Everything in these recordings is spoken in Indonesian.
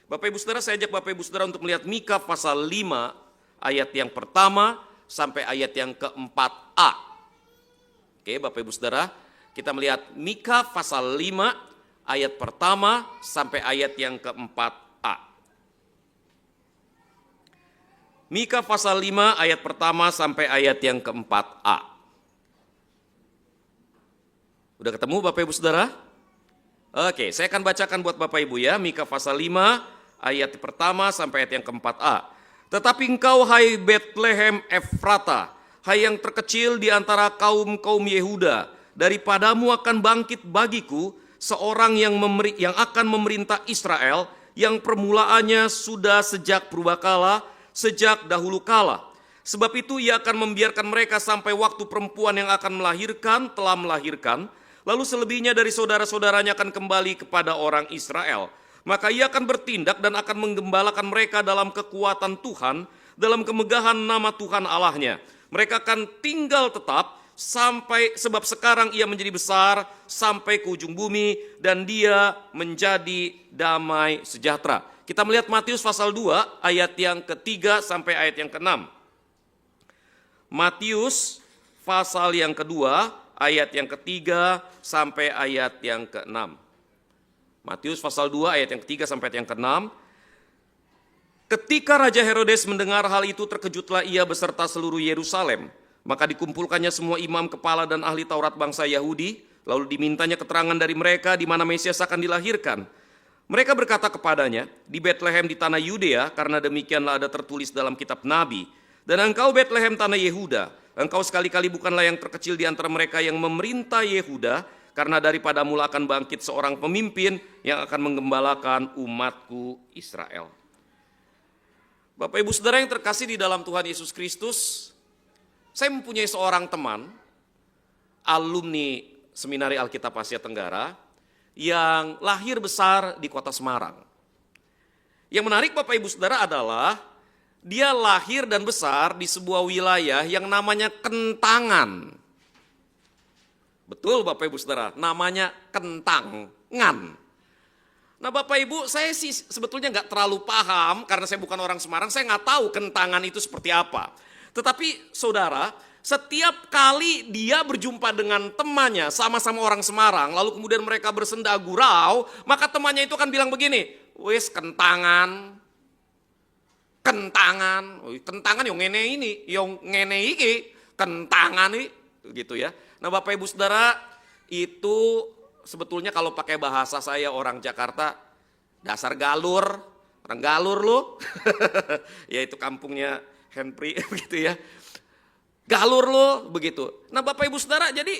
Bapak Ibu Saudara, saya ajak Bapak Ibu Saudara untuk melihat Mika pasal 5 ayat yang pertama sampai ayat yang keempat-A. Oke, Bapak Ibu Saudara, kita melihat Mika pasal 5 ayat pertama sampai ayat yang keempat-A. Mika pasal 5 ayat pertama sampai ayat yang keempat-A. Udah ketemu Bapak Ibu Saudara? Oke, saya akan bacakan buat Bapak Ibu ya. Mika pasal 5 ayat pertama sampai ayat yang keempat-A. Tetapi engkau hai Betlehem Efrata, hai yang terkecil di antara kaum-kaum Yehuda, daripadamu akan bangkit bagiku seorang yang akan memerintah Israel, yang permulaannya sudah sejak purbakala, sejak dahulu kala. Sebab itu ia akan membiarkan mereka sampai waktu perempuan yang akan melahirkan telah melahirkan, lalu selebihnya dari saudara-saudaranya akan kembali kepada orang Israel. Maka ia akan bertindak dan akan menggembalakan mereka dalam kekuatan Tuhan, dalam kemegahan nama Tuhan Allahnya. Mereka akan tinggal tetap sebab sekarang ia menjadi besar sampai ke ujung bumi dan dia menjadi damai sejahtera. Kita melihat Matius pasal 2 ayat yang ketiga sampai ayat yang ke-6. Matius pasal yang kedua ayat yang ketiga sampai ayat yang ke-6. Matius pasal 2 ayat yang ketiga sampai ayat yang ke-6. Ketika Raja Herodes mendengar hal itu, terkejutlah ia beserta seluruh Yerusalem. Maka dikumpulkannya semua imam kepala dan ahli Taurat bangsa Yahudi, lalu dimintanya keterangan dari mereka di mana Mesias akan dilahirkan. Mereka berkata kepadanya, di Betlehem di tanah Yudea, karena demikianlah ada tertulis dalam kitab Nabi. Dan engkau Betlehem tanah Yehuda, engkau sekali-kali bukanlah yang terkecil di antara mereka yang memerintah Yehuda, karena daripadamu akan bangkit seorang pemimpin yang akan menggembalakan umatku Israel. Bapak Ibu Saudara yang terkasih di dalam Tuhan Yesus Kristus, saya mempunyai seorang teman, alumni Seminari Alkitab Asia Tenggara, yang lahir besar di kota Semarang. Yang menarik Bapak Ibu Saudara adalah, dia lahir dan besar di sebuah wilayah yang namanya Kentangan. Betul Bapak Ibu Saudara, namanya Kentangan. Nah Bapak Ibu, saya sih sebetulnya nggak terlalu paham, karena saya bukan orang Semarang, saya nggak tahu Kentangan itu seperti apa. Tetapi saudara, setiap kali dia berjumpa dengan temannya, sama-sama orang Semarang, lalu kemudian mereka bersenda gurau, maka temannya itu akan bilang begini, wis Kentangan, Kentangan yang ngene ini, yang ngene iki, Kentangan ini, gitu ya. Nah Bapak Ibu Saudara, itu sebetulnya kalau pakai bahasa saya orang Jakarta, dasar galur, orang galur lu, ya itu kampungnya Henry begitu ya, galur lu begitu. Nah Bapak Ibu Saudara, jadi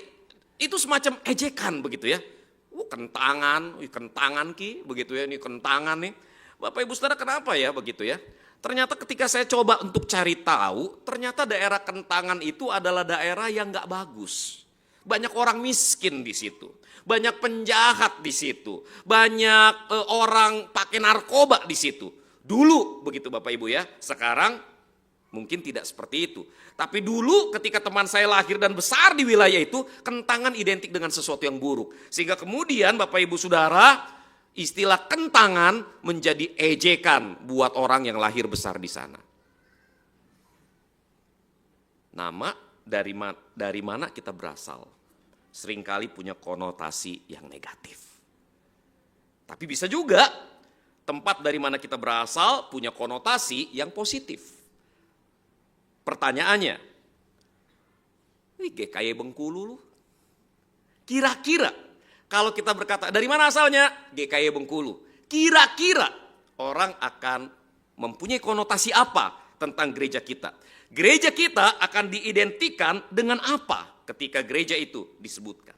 itu semacam ejekan begitu ya, Kentangan, Kentangan ki, begitu ya, ini Kentangan nih. Bapak Ibu Saudara, kenapa ya begitu ya? Ternyata ketika saya coba untuk cari tahu, ternyata daerah Kentangan itu adalah daerah yang gak bagus. Banyak orang miskin di situ, banyak penjahat di situ, banyak orang pakai narkoba di situ. Dulu begitu Bapak Ibu ya, sekarang mungkin tidak seperti itu. Tapi dulu ketika teman saya lahir dan besar di wilayah itu, Kentangan identik dengan sesuatu yang buruk. Sehingga kemudian Bapak Ibu Saudara, istilah Kentangan menjadi ejekan buat orang yang lahir besar di sana. Nama dari mana kita berasal seringkali punya konotasi yang negatif. Tapi bisa juga tempat dari mana kita berasal punya konotasi yang positif. Pertanyaannya, GKY Bengkulu lu. Kira-kira kalau kita berkata dari mana asalnya? GKY Bengkulu. Kira-kira orang akan mempunyai konotasi apa tentang gereja kita? Gereja kita akan diidentikan dengan apa ketika gereja itu disebutkan?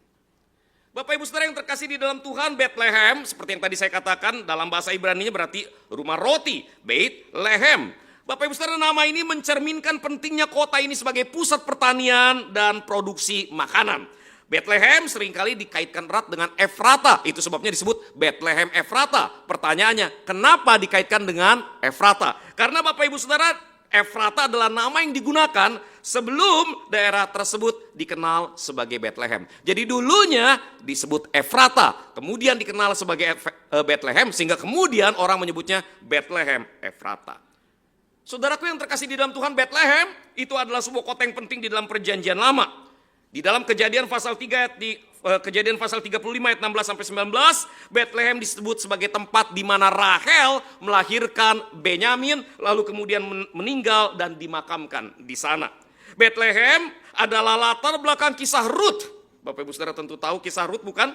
Bapak Ibu Saudara yang terkasih di dalam Tuhan, Bethlehem seperti yang tadi saya katakan dalam bahasa Ibrani-nya berarti rumah roti, Beit Lehem. Bapak Ibu Saudara, nama ini mencerminkan pentingnya kota ini sebagai pusat pertanian dan produksi makanan. Bethlehem seringkali dikaitkan erat dengan Efrata, itu sebabnya disebut Bethlehem Efrata. Pertanyaannya, kenapa dikaitkan dengan Efrata? Karena Bapak Ibu Saudara, Efrata adalah nama yang digunakan sebelum daerah tersebut dikenal sebagai Bethlehem. Jadi dulunya disebut Efrata, kemudian dikenal sebagai Bethlehem, sehingga kemudian orang menyebutnya Bethlehem Efrata. Saudaraku yang terkasih di dalam Tuhan, Bethlehem itu adalah sebuah kota yang penting di dalam perjanjian lama. Di dalam Kejadian pasal 3 Kejadian pasal 35 ayat 16 sampai 19, Bethlehem disebut sebagai tempat di mana Rahel melahirkan Benyamin, lalu kemudian meninggal dan dimakamkan di sana. Bethlehem adalah latar belakang kisah Rut. Bapak Ibu Saudara tentu tahu kisah Rut, bukan?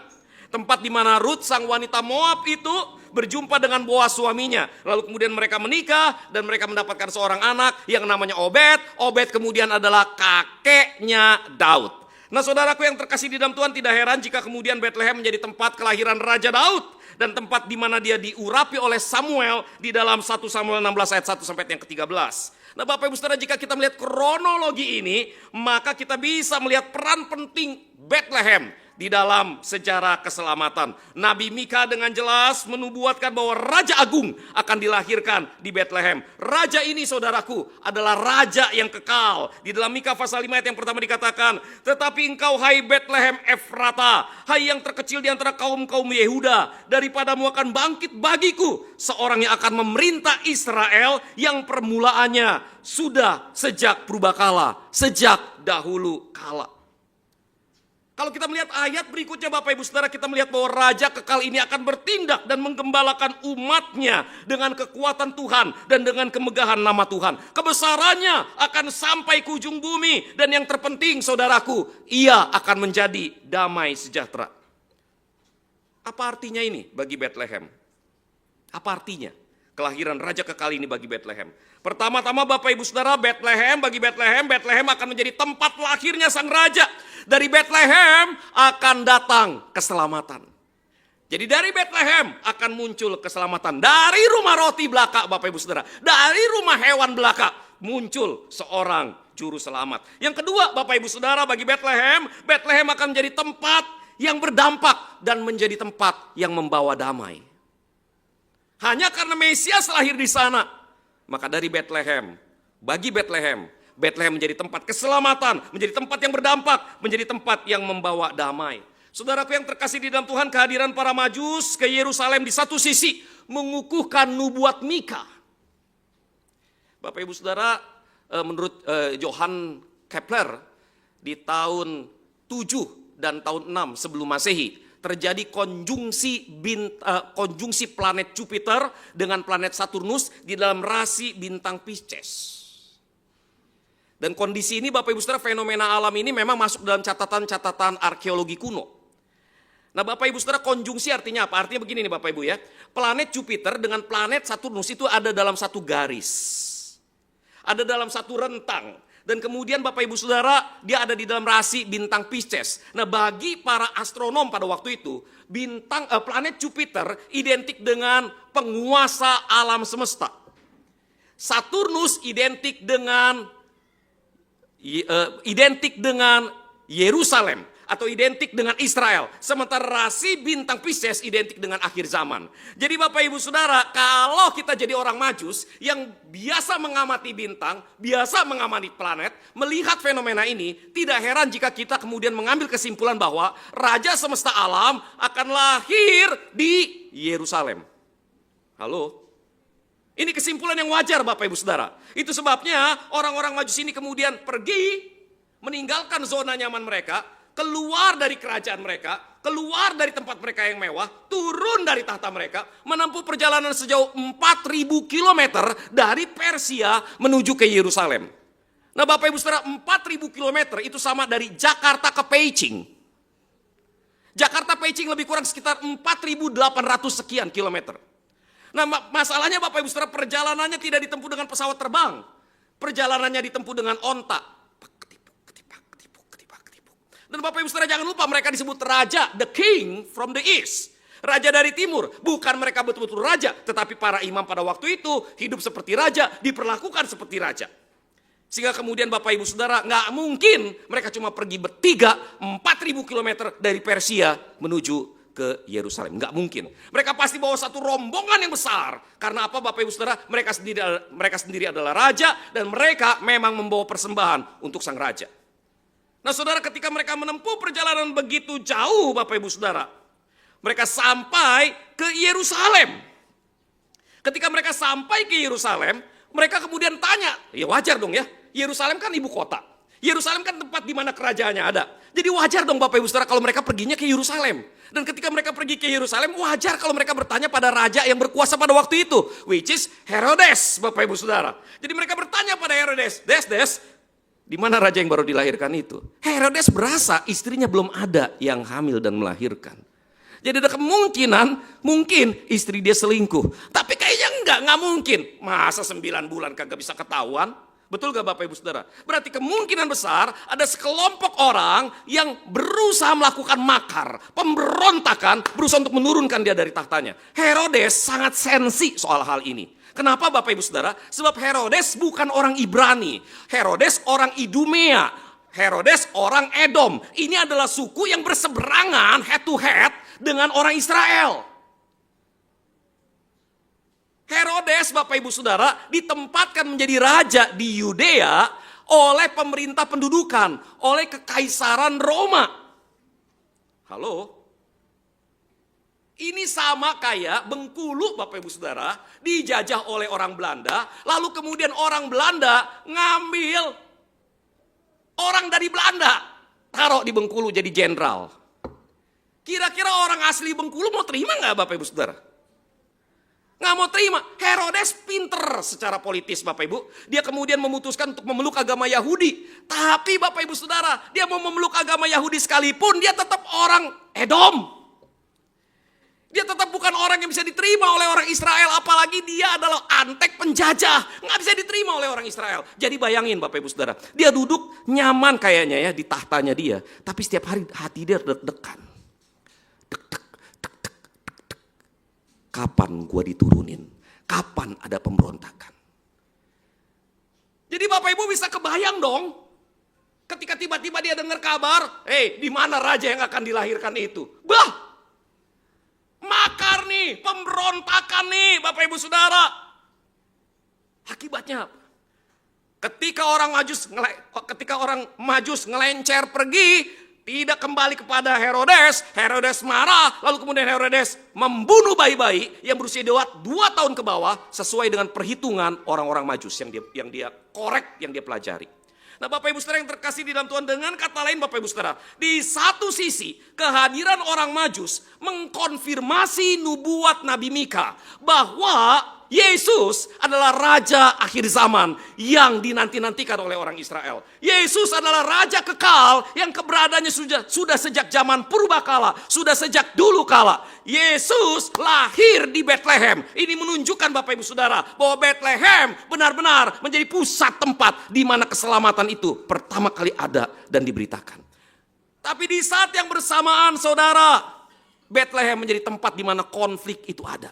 Tempat di mana Rut sang wanita Moab itu berjumpa dengan Boaz suaminya. Lalu kemudian mereka menikah dan mereka mendapatkan seorang anak yang namanya Obed. Obed kemudian adalah kakeknya Daud. Nah, saudaraku yang terkasih di dalam Tuhan, tidak heran jika kemudian Bethlehem menjadi tempat kelahiran Raja Daud dan tempat di mana dia diurapi oleh Samuel di dalam 1 Samuel 16 ayat 1 sampai yang ke-13. Nah, Bapak Ibu Saudara, jika kita melihat kronologi ini, maka kita bisa melihat peran penting Bethlehem di dalam sejarah keselamatan. Nabi Mika dengan jelas menubuatkan bahwa Raja Agung akan dilahirkan di Bethlehem. Raja ini, saudaraku, adalah raja yang kekal. Di dalam Mika pasal 5 ayat yang pertama dikatakan, tetapi engkau hai Bethlehem Efrata, hai yang terkecil di antara kaum-kaum Yehuda, daripadamu akan bangkit bagiku seorang yang akan memerintah Israel yang permulaannya sudah sejak purbakala, sejak dahulu kala. Kalau kita melihat ayat berikutnya Bapak Ibu Saudara, kita melihat bahwa Raja kekal ini akan bertindak dan menggembalakan umatnya dengan kekuatan Tuhan dan dengan kemegahan nama Tuhan. Kebesarannya akan sampai ke ujung bumi, dan yang terpenting saudaraku, ia akan menjadi damai sejahtera. Apa artinya ini bagi Bethlehem? Apa artinya kelahiran Raja kekal ini bagi Bethlehem? Pertama-tama Bapak Ibu Saudara, Bethlehem akan menjadi tempat lahirnya sang Raja. Dari Bethlehem akan datang keselamatan. Jadi dari Bethlehem akan muncul keselamatan. Dari rumah roti belaka Bapak Ibu Saudara, dari rumah hewan belaka muncul seorang juru selamat. Yang kedua Bapak Ibu Saudara, bagi Bethlehem akan menjadi tempat yang berdampak dan menjadi tempat yang membawa damai. Hanya karena Mesias lahir di sana, maka dari Bethlehem, bagi Bethlehem menjadi tempat keselamatan, menjadi tempat yang berdampak, menjadi tempat yang membawa damai. Saudaraku yang terkasih di dalam Tuhan, kehadiran para Majus ke Yerusalem di satu sisi mengukuhkan nubuat Mika. Bapak Ibu Saudara, menurut Johann Kepler, di tahun 7 dan tahun 6 sebelum Masehi terjadi konjungsi planet Jupiter dengan planet Saturnus di dalam rasi bintang Pisces. Dan kondisi ini Bapak Ibu Saudara, fenomena alam ini memang masuk dalam catatan-catatan arkeologi kuno. Nah Bapak Ibu Saudara, konjungsi artinya apa? Artinya begini nih Bapak Ibu ya. Planet Jupiter dengan planet Saturnus itu ada dalam satu garis. Ada dalam satu rentang. Dan kemudian Bapak Ibu Saudara, dia ada di dalam rasi bintang Pisces. Nah bagi para astronom pada waktu itu, planet Jupiter identik dengan penguasa alam semesta. Saturnus identik dengan Yerusalem atau identik dengan Israel. Sementara rasi bintang Pisces identik dengan akhir zaman. Jadi Bapak Ibu Saudara, kalau kita jadi orang Majus yang biasa mengamati bintang, biasa mengamati planet, melihat fenomena ini, tidak heran jika kita kemudian mengambil kesimpulan bahwa Raja semesta alam akan lahir di Yerusalem. Halo? Ini kesimpulan yang wajar Bapak Ibu Saudara. Itu sebabnya orang-orang Majus ini kemudian pergi, meninggalkan zona nyaman mereka, keluar dari kerajaan mereka, keluar dari tempat mereka yang mewah, turun dari tahta mereka, menempuh perjalanan sejauh 4.000 km dari Persia menuju ke Yerusalem. Nah Bapak Ibu Saudara, 4.000 km itu sama dari Jakarta ke Beijing. Jakarta Beijing lebih kurang sekitar 4.800 sekian kilometer. Nah masalahnya Bapak Ibu Saudara, perjalanannya tidak ditempuh dengan pesawat terbang. Perjalanannya ditempuh dengan onta. Dan Bapak Ibu Saudara jangan lupa, mereka disebut raja, the king from the east. Raja dari timur. Bukan mereka betul-betul raja, tetapi para imam pada waktu itu hidup seperti raja, diperlakukan seperti raja. Sehingga kemudian Bapak Ibu Saudara, nggak mungkin mereka cuma pergi bertiga 4.000 km dari Persia menuju ke Yerusalem. Nggak mungkin. Mereka pasti bawa satu rombongan yang besar. Karena apa Bapak Ibu Saudara? Mereka sendiri adalah raja dan mereka memang membawa persembahan untuk sang raja. Nah saudara, ketika mereka menempuh perjalanan begitu jauh Bapak Ibu Saudara, mereka sampai ke Yerusalem. Ketika mereka sampai ke Yerusalem, mereka kemudian tanya, ya wajar dong ya, Yerusalem kan ibu kota. Yerusalem kan tempat di mana kerajaannya ada. Jadi wajar dong Bapak Ibu Saudara kalau mereka perginya ke Yerusalem. Dan ketika mereka pergi ke Yerusalem, wajar kalau mereka bertanya pada raja yang berkuasa pada waktu itu, which is Herodes, Bapak Ibu Saudara. Jadi mereka bertanya pada Herodes, Des, di mana raja yang baru dilahirkan itu? Herodes berasa istrinya belum ada yang hamil dan melahirkan. Jadi ada kemungkinan, mungkin istri dia selingkuh. Tapi kayaknya enggak mungkin. Masa 9 bulan kagak bisa ketahuan? Betul gak Bapak Ibu Saudara? Berarti kemungkinan besar ada sekelompok orang yang berusaha melakukan makar, pemberontakan, berusaha untuk menurunkan dia dari tahtanya. Herodes sangat sensi soal hal ini. Kenapa Bapak Ibu Saudara? Sebab Herodes bukan orang Ibrani. Herodes orang Idumea. Herodes orang Edom. Ini adalah suku yang berseberangan head to head dengan orang Israel. Herodes Bapak Ibu Saudara ditempatkan menjadi raja di Yudea oleh pemerintah pendudukan, oleh kekaisaran Roma. Halo? Ini sama kayak Bengkulu Bapak Ibu Saudara dijajah oleh orang Belanda, lalu kemudian orang Belanda ngambil orang dari Belanda, taruh di Bengkulu jadi jenderal. Kira-kira orang asli Bengkulu mau terima nggak Bapak Ibu Saudara? Nggak mau terima. Herodes pinter secara politis Bapak Ibu. Dia kemudian memutuskan untuk memeluk agama Yahudi. Tapi Bapak Ibu Saudara, dia mau memeluk agama Yahudi sekalipun, dia tetap orang Edom. Dia tetap bukan orang yang bisa diterima oleh orang Israel. Apalagi dia adalah antek penjajah. Nggak bisa diterima oleh orang Israel. Jadi bayangin Bapak Ibu Saudara. Dia duduk nyaman kayaknya ya di tahtanya dia. Tapi setiap hari hati dia deg-degan. Kapan gua diturunin? Kapan ada pemberontakan? Jadi Bapak Ibu bisa kebayang dong. Ketika tiba-tiba dia dengar kabar. Di mana raja yang akan dilahirkan itu? Bah! Makar nih, pemberontakan nih Bapak Ibu Saudara. Akibatnya apa? Ketika orang Majus ngelencer pergi, tidak kembali kepada Herodes, Herodes marah, lalu kemudian Herodes membunuh bayi-bayi yang berusia 2 tahun ke bawah sesuai dengan perhitungan orang-orang Majus yang dia korek, yang dia pelajari. Nah Bapak Ibu Saudara yang terkasih di dalam Tuhan, dengan kata lain Bapak Ibu Saudara, di satu sisi kehadiran orang Majus mengkonfirmasi nubuat Nabi Mika bahwa Yesus adalah raja akhir zaman yang dinanti-nantikan oleh orang Israel. Yesus adalah raja kekal yang keberadaannya sudah sejak zaman purbakala, sudah sejak dulu kala. Yesus lahir di Bethlehem. Ini menunjukkan Bapak Ibu Saudara bahwa Bethlehem benar-benar menjadi pusat tempat di mana keselamatan itu pertama kali ada dan diberitakan. Tapi di saat yang bersamaan saudara, Bethlehem menjadi tempat di mana konflik itu ada.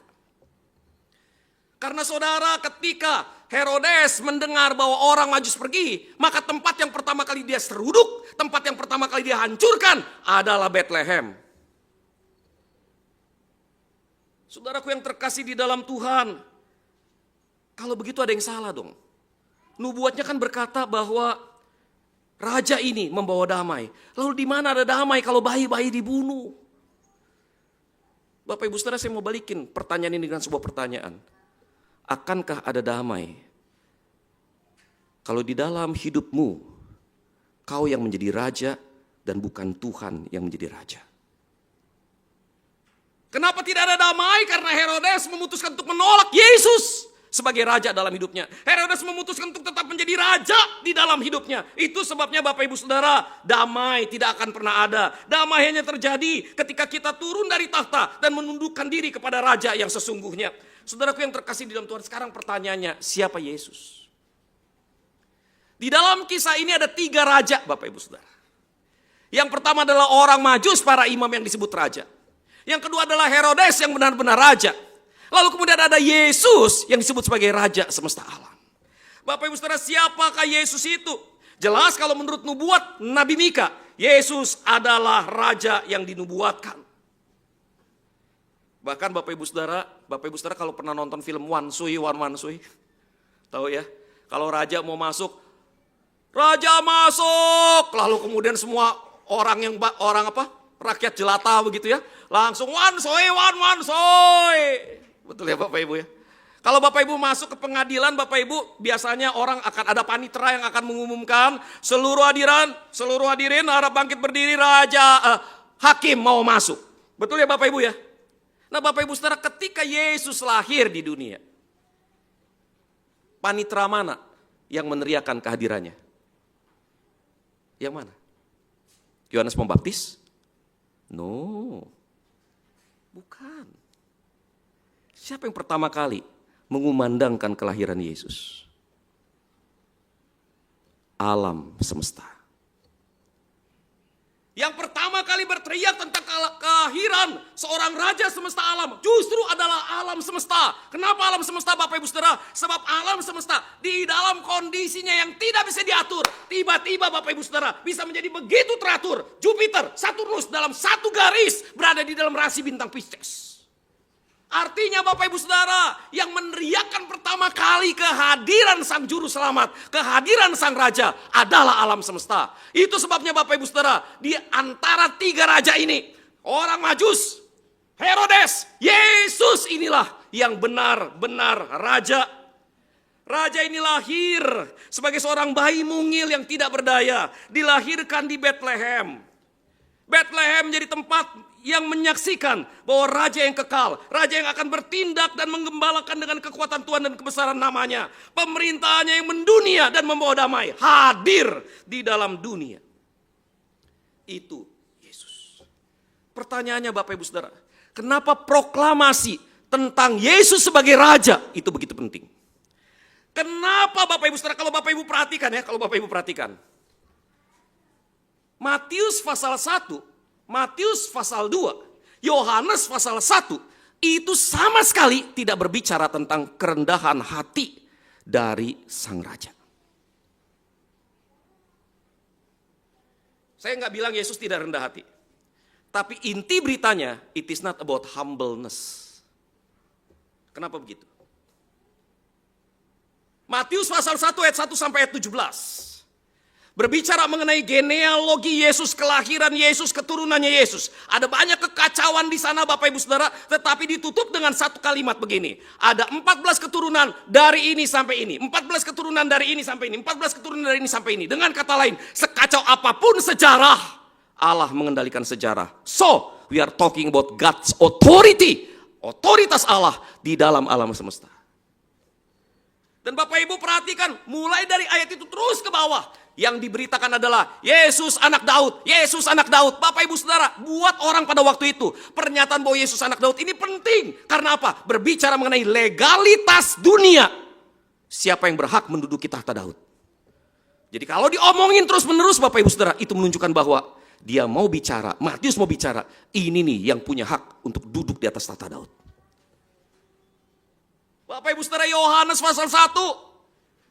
Karena saudara, ketika Herodes mendengar bahwa orang Majus pergi, maka tempat yang pertama kali dia seruduk, tempat yang pertama kali dia hancurkan adalah Bethlehem. Saudaraku yang terkasih di dalam Tuhan, kalau begitu ada yang salah dong. Nubuatnya kan berkata bahwa raja ini membawa damai. Lalu di mana ada damai kalau bayi-bayi dibunuh? Bapak Ibu Saudara, saya mau balikin pertanyaan ini dengan sebuah pertanyaan. Akankah ada damai kalau di dalam hidupmu kau yang menjadi raja dan bukan Tuhan yang menjadi raja? Kenapa tidak ada damai? Karena Herodes memutuskan untuk menolak Yesus sebagai raja dalam hidupnya. Herodes memutuskan untuk tetap menjadi raja di dalam hidupnya. Itu sebabnya Bapak Ibu Saudara, damai tidak akan pernah ada. Damai hanya terjadi ketika kita turun dari tahta dan menundukkan diri kepada raja yang sesungguhnya. Saudaraku yang terkasih di dalam Tuhan, sekarang pertanyaannya, siapa Yesus? Di dalam kisah ini ada 3 raja Bapak Ibu Saudara. Yang pertama adalah orang Majus, para imam yang disebut raja. Yang kedua adalah Herodes yang benar-benar raja. Lalu kemudian ada Yesus yang disebut sebagai raja semesta alam. Bapak Ibu Saudara, siapakah Yesus itu? Jelas kalau menurut nubuat Nabi Mika, Yesus adalah raja yang dinubuatkan. Bahkan Bapak Ibu Saudara kalau pernah nonton film Wan Mansui, tahu ya? Kalau raja mau masuk, raja masuk, lalu kemudian semua rakyat jelata begitu ya, langsung Wan Mansui. Betul ya Bapak Ibu ya? Kalau Bapak Ibu masuk ke pengadilan, Bapak Ibu biasanya orang akan ada panitera yang akan mengumumkan seluruh hadirin harap bangkit berdiri, hakim mau masuk. Betul ya Bapak Ibu ya? Nah Bapak Ibu Saudara, ketika Yesus lahir di dunia, panitera mana yang meneriakan kehadirannya? Yang mana? Yohanes Pembaptis? No, bukan. Siapa yang pertama kali mengumandangkan kelahiran Yesus? Alam semesta. Yang pertama kali berteriak tentang kelahiran seorang raja semesta alam justru adalah alam semesta. Kenapa alam semesta Bapak Ibu Saudara? Sebab alam semesta di dalam kondisinya yang tidak bisa diatur, tiba-tiba Bapak Ibu Saudara bisa menjadi begitu teratur. Jupiter, Saturnus dalam satu garis berada di dalam rasi bintang Pisces. Artinya Bapak Ibu Saudara, yang meneriakkan pertama kali kehadiran Sang Juru Selamat, kehadiran Sang Raja adalah alam semesta. Itu sebabnya Bapak Ibu Saudara, di antara tiga raja ini, orang Majus, Herodes, Yesus inilah yang benar-benar raja. Raja ini lahir sebagai seorang bayi mungil yang tidak berdaya, dilahirkan di Bethlehem. Bethlehem menjadi tempat yang menyaksikan bahwa raja yang kekal, raja yang akan bertindak dan menggembalakan dengan kekuatan Tuhan dan kebesaran namanya. Pemerintahannya yang mendunia dan membawa damai, hadir di dalam dunia. Itu Yesus. Pertanyaannya Bapak Ibu Saudara, kenapa proklamasi tentang Yesus sebagai raja itu begitu penting? Kenapa Bapak Ibu Saudara, kalau Bapak Ibu perhatikan, Matius pasal 1, Matius pasal 2, Yohanes pasal 1, itu sama sekali tidak berbicara tentang kerendahan hati dari sang raja. Saya nggak bilang Yesus tidak rendah hati. Tapi inti beritanya, it is not about humbleness. Kenapa begitu? Matius pasal 1 ayat 1 sampai ayat 17. Berbicara mengenai genealogi Yesus, kelahiran Yesus, keturunannya Yesus. Ada banyak kekacauan di sana Bapak Ibu Saudara, tetapi ditutup dengan satu kalimat begini. Ada 14 keturunan dari ini sampai ini, 14 keturunan dari ini sampai ini, 14 keturunan dari ini sampai ini. Dengan kata lain, sekacau apapun sejarah, Allah mengendalikan sejarah. So, we are talking about God's authority, otoritas Allah di dalam alam semesta. Dan Bapak Ibu perhatikan, mulai dari ayat itu terus ke bawah. Yang diberitakan adalah Yesus anak Daud, Yesus anak Daud. Bapak Ibu Saudara, buat orang pada waktu itu, pernyataan bahwa Yesus anak Daud ini penting. Karena apa? Berbicara mengenai legalitas dunia. Siapa yang berhak menduduki tahta Daud? Jadi kalau diomongin terus menerus Bapak Ibu Saudara, itu menunjukkan bahwa dia mau bicara, Matius mau bicara, ini nih yang punya hak untuk duduk di atas tahta Daud. Bapak Ibu Saudara, Yohanes pasal 1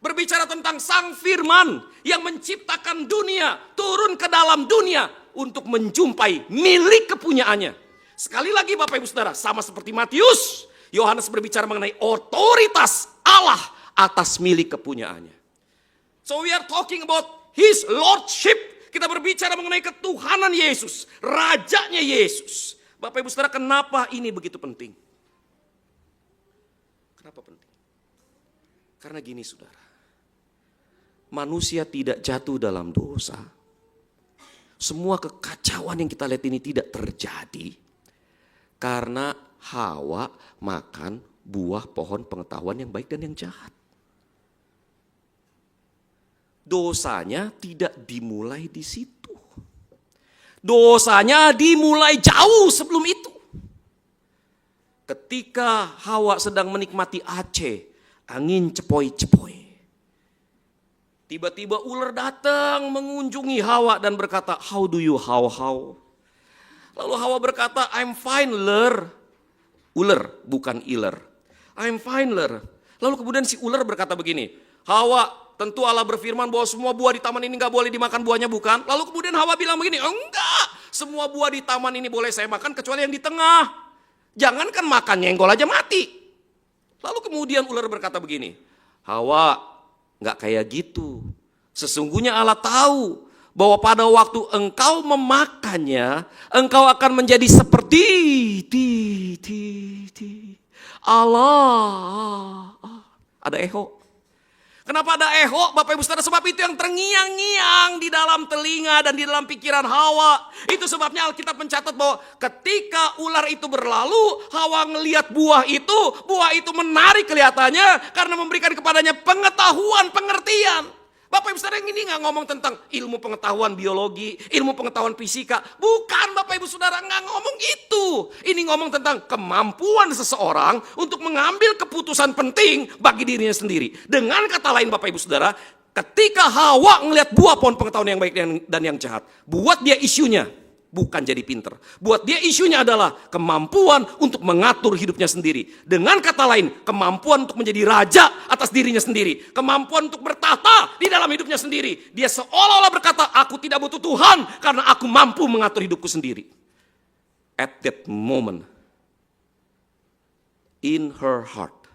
berbicara tentang Sang Firman yang menciptakan dunia, turun ke dalam dunia untuk menjumpai milik kepunyaannya. Sekali lagi Bapak Ibu Saudara, sama seperti Matius, Yohanes berbicara mengenai otoritas Allah atas milik kepunyaannya. So we are talking about His Lordship. Kita berbicara mengenai ketuhanan Yesus, rajanya Yesus. Bapak Ibu Saudara, kenapa ini begitu penting? Kenapa penting? Karena gini Saudara, manusia tidak jatuh dalam dosa. Semua kekacauan yang kita lihat ini tidak terjadi karena Hawa makan buah pohon pengetahuan yang baik dan yang jahat. Dosanya tidak dimulai di situ. Dosanya dimulai jauh sebelum itu. Ketika Hawa sedang menikmati Aceh, angin cepoi-cepoi. Tiba-tiba ular datang mengunjungi Hawa dan berkata, how do you how? Lalu Hawa berkata, I'm fine, ler. Ular, bukan iler. I'm fine, ler. Lalu kemudian si ular berkata begini, Hawa, tentu Allah berfirman bahwa semua buah di taman ini gak boleh dimakan buahnya, bukan? Lalu kemudian Hawa bilang begini, enggak, semua buah di taman ini boleh saya makan kecuali yang di tengah. Jangankan makan nyenggol aja mati. Lalu kemudian ular berkata begini, Hawa, gak kayak gitu. Sesungguhnya Allah tahu bahwa pada waktu engkau memakannya, engkau akan menjadi seperti Allah. Ada eho. Kenapa ada eho? Bapak Ibu Saudara, sebab itu yang terngiang-ngiang di dalam telinga dan di dalam pikiran Hawa. Itu sebabnya Alkitab mencatat bahwa ketika ular itu berlalu, Hawa ngelihat buah itu menarik kelihatannya karena memberikan kepadanya pengetahuan, pengertian. Bapak Ibu Saudara, yang ini gak ngomong tentang ilmu pengetahuan biologi, ilmu pengetahuan fisika. Bukan Bapak Ibu Saudara, gak ngomong itu. Ini ngomong tentang kemampuan seseorang untuk mengambil keputusan penting bagi dirinya sendiri. Dengan kata lain Bapak Ibu Saudara, ketika Hawa ngelihat buah pohon pengetahuan yang baik dan yang jahat, buat dia isunya bukan jadi pinter. Buat dia isunya adalah kemampuan untuk mengatur hidupnya sendiri. Dengan kata lain, kemampuan untuk menjadi raja atas dirinya sendiri. Kemampuan untuk bertahta di dalam hidupnya sendiri. Dia seolah-olah berkata, aku tidak butuh Tuhan karena aku mampu mengatur hidupku sendiri. At that moment, in her heart,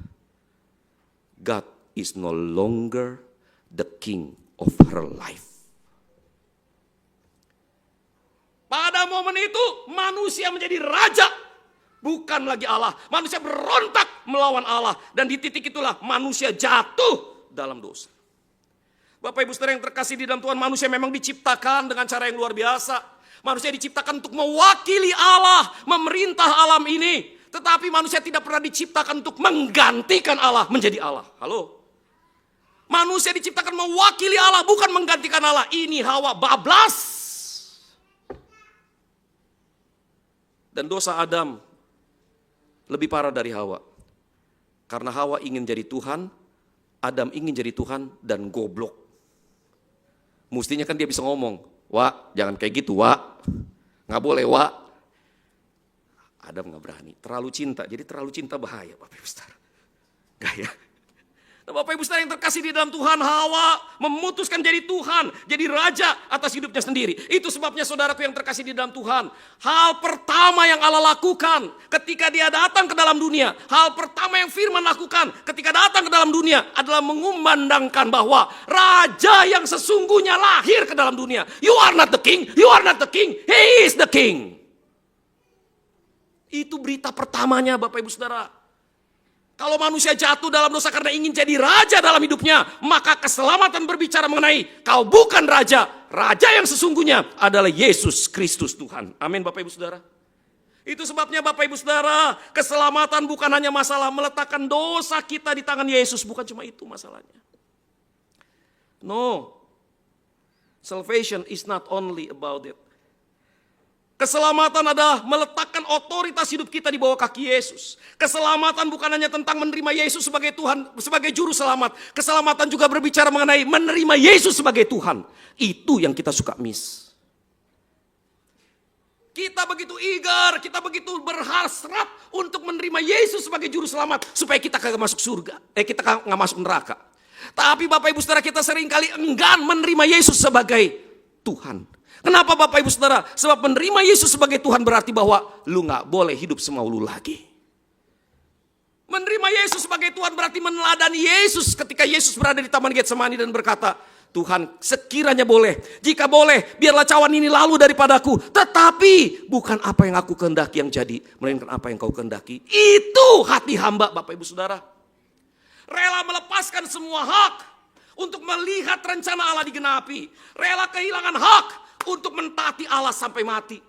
God is no longer the king of her life. Pada momen itu manusia menjadi raja, bukan lagi Allah. Manusia berontak melawan Allah, dan di titik itulah manusia jatuh dalam dosa. Bapak Ibu Saudara yang terkasih di dalam Tuhan, manusia memang diciptakan dengan cara yang luar biasa. Manusia diciptakan untuk mewakili Allah, memerintah alam ini. Tetapi manusia tidak pernah diciptakan untuk menggantikan Allah menjadi Allah. Halo? Manusia diciptakan mewakili Allah, bukan menggantikan Allah. Ini Hawa bablas. Dan dosa Adam lebih parah dari Hawa. Karena Hawa ingin jadi Tuhan, Adam ingin jadi Tuhan dan goblok. Mestinya kan dia bisa ngomong, Wak, jangan kayak gitu, Wak. Nggak boleh, Wak. Adam nggak berani, terlalu cinta. Jadi terlalu cinta bahaya, Bapak Ibu Saudara. Gaya. Nah, Bapak Ibu Saudara yang terkasih di dalam Tuhan, Hawa memutuskan jadi Tuhan, jadi raja atas hidupnya sendiri. Itu sebabnya saudaraku yang terkasih di dalam Tuhan, hal pertama yang Allah lakukan ketika dia datang ke dalam dunia, hal pertama yang firman lakukan ketika datang ke dalam dunia adalah mengumandangkan bahwa raja yang sesungguhnya lahir ke dalam dunia. You are not the king, you are not the king, he is the king. Itu berita pertamanya Bapak Ibu Saudara. Kalau manusia jatuh dalam dosa karena ingin jadi raja dalam hidupnya, maka keselamatan berbicara mengenai kau bukan raja. Raja yang sesungguhnya adalah Yesus Kristus Tuhan. Amin Bapak Ibu Saudara. Itu sebabnya Bapak Ibu Saudara, keselamatan bukan hanya masalah meletakkan dosa kita di tangan Yesus. Bukan cuma itu masalahnya. No. Salvation is not only about it. Keselamatan adalah meletakkan otoritas hidup kita di bawah kaki Yesus. Keselamatan bukan hanya tentang menerima Yesus sebagai Tuhan, sebagai juru selamat. Keselamatan juga berbicara mengenai menerima Yesus sebagai Tuhan. Itu yang kita suka miss. Kita begitu eager, kita begitu berhasrat untuk menerima Yesus sebagai juru selamat supaya kita kagak masuk surga. Kita kagak masuk neraka. Tapi Bapak Ibu Saudara, kita seringkali enggan menerima Yesus sebagai Tuhan. Kenapa Bapak Ibu Saudara? Sebab menerima Yesus sebagai Tuhan berarti bahwa lu gak boleh hidup semau lu lagi. Menerima Yesus sebagai Tuhan berarti meneladani Yesus ketika Yesus berada di Taman Getsemani dan berkata, Tuhan sekiranya boleh, jika boleh biarlah cawan ini lalu daripadaku. Tetapi bukan apa yang aku kehendaki yang jadi, melainkan apa yang kau kehendaki. Itu hati hamba Bapak Ibu Saudara. Rela melepaskan semua hak untuk melihat rencana Allah digenapi. Rela kehilangan hak untuk mentaati Allah sampai mati.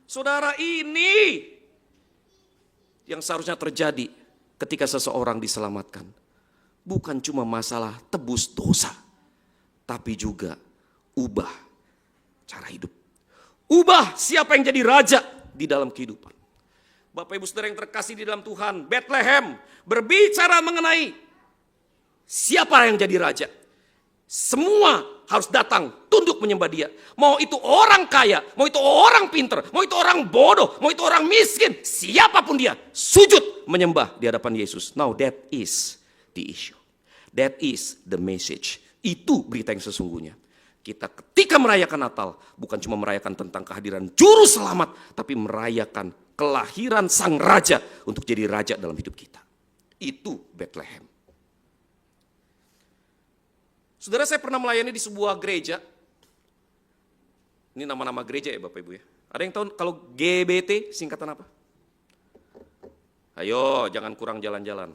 Saudara, ini yang seharusnya terjadi ketika seseorang diselamatkan. Bukan cuma masalah tebus dosa, tapi juga ubah cara hidup. Ubah siapa yang jadi raja di dalam kehidupan. Bapak Ibu Saudara yang terkasih di dalam Tuhan, Bethlehem berbicara mengenai siapa yang jadi raja. Semua harus datang tunduk menyembah dia. Mau itu orang kaya, mau itu orang pinter, mau itu orang bodoh, mau itu orang miskin, siapapun dia, sujud menyembah di hadapan Yesus. Now that is the issue. That is the message. Itu berita yang sesungguhnya. Kita ketika merayakan Natal bukan cuma merayakan tentang kehadiran juru selamat, tapi merayakan kelahiran sang raja untuk jadi raja dalam hidup kita. Itu Bethlehem. Saudara, saya pernah melayani di sebuah gereja. Ini nama-nama gereja ya Bapak Ibu ya. Ada yang tahu kalau GBT singkatan apa? Ayo, jangan kurang jalan-jalan.